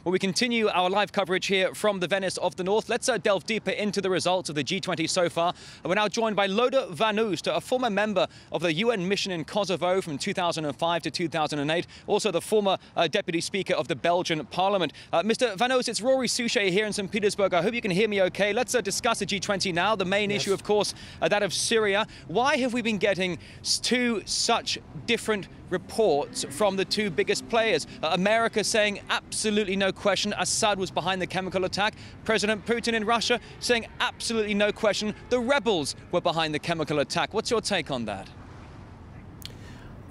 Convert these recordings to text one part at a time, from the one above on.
Well, we continue our live coverage here from the Venice of the North. Let's delve deeper into the results of the G20 so far. We're now joined by Loder van Oost, a former member of the UN mission in Kosovo from 2005 to 2008, also the former Deputy Speaker of the Belgian Parliament. Mr. van Oost, it's Rory Souchet here in St. Petersburg. I hope you can hear me okay. Let's discuss the G20 now. The main issue, of course, that of Syria. Why have we been getting two such different reports from the two biggest players? America saying absolutely no question Assad was behind the chemical attack. President Putin in Russia saying absolutely no question the rebels were behind the chemical attack. What's your take on that?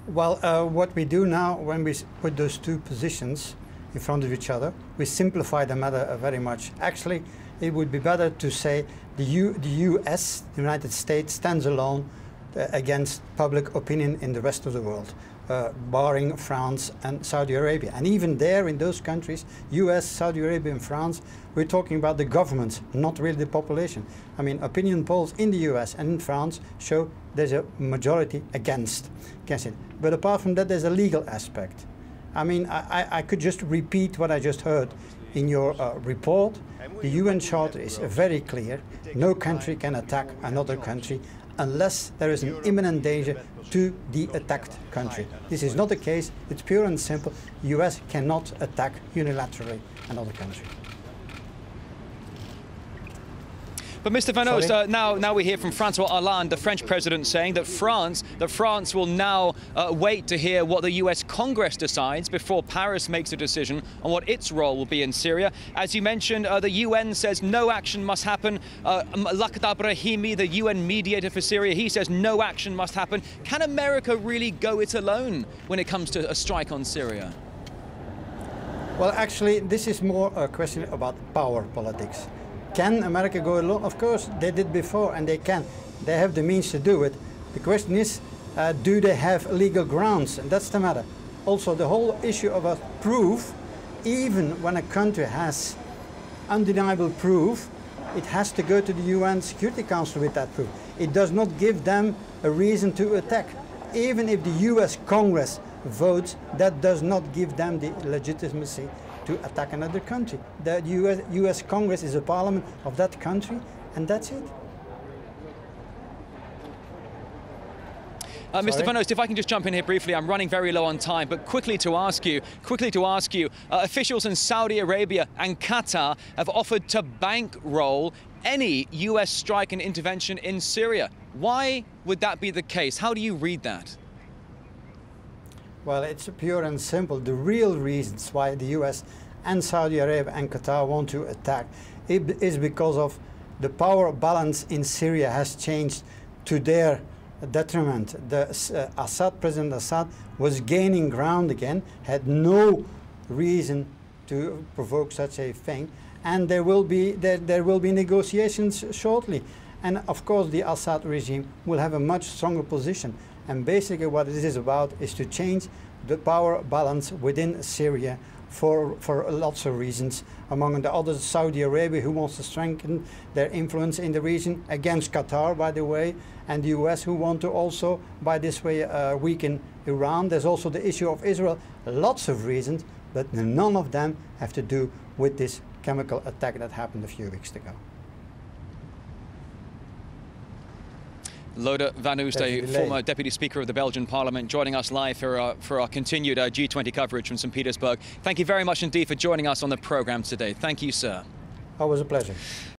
Well, what we do now when we put those two positions in front of each other, we simplify the matter very much. Actually, it would be better to say the US, the United States, stands alone against public opinion in the rest of the world, barring France and Saudi Arabia. And even there, in those countries, US, Saudi Arabia and France, we're talking about the governments, not really the population. I mean, opinion polls in the US and in France show there's a majority against it. But apart from that, there's a legal aspect. I mean, I could just repeat what I just heard in your report. The UN Charter is very clear. No country can attack another country unless there is an imminent danger to the attacked country. This is not the case. It's pure and simple. The US cannot attack unilaterally another country. But Mr. van Oost, now we hear from François Hollande, the French president, saying that France will now wait to hear what the US Congress decides before Paris makes a decision on what its role will be in Syria. As you mentioned, the UN says no action must happen. Lakhdar Brahimi, the UN mediator for Syria, he says no action must happen. Can America really go it alone when it comes to a strike on Syria? Well, actually, this is more a question about power politics. Can America go alone? Of course, they did before, and they can. They have the means to do it. The question is, do they have legal grounds? And that's the matter. Also, the whole issue of a proof, even when a country has undeniable proof, it has to go to the UN Security Council with that proof. It does not give them a reason to attack. Even if the US Congress votes, that does not give them the legitimacy to attack another country. The US Congress is a parliament of that country, and that's it. Mr. van Oost, if I can just jump in here briefly, I'm running very low on time, but quickly to ask you, officials in Saudi Arabia and Qatar have offered to bankroll any US strike and intervention in Syria. Why would that be the case? How do you read that? Well, it's pure and simple. The real reasons why the US and Saudi Arabia and Qatar want to attack is because of the power balance in Syria has changed to their detriment. President Assad was gaining ground again, had no reason to provoke such a thing, and there will be negotiations shortly. And of course, the Assad regime will have a much stronger position. And basically what this is about is to change the power balance within Syria for lots of reasons. Among the others, Saudi Arabia, who wants to strengthen their influence in the region against Qatar, by the way, and the US, who want to also, by this way, weaken Iran. There's also the issue of Israel. Lots of reasons, but none of them have to do with this chemical attack that happened a few weeks ago. Loder van Oost, a former Deputy Speaker of the Belgian Parliament, joining us live for our continued G20 coverage from St. Petersburg. Thank you very much indeed for joining us on the programme today. Thank you, sir. Always a pleasure.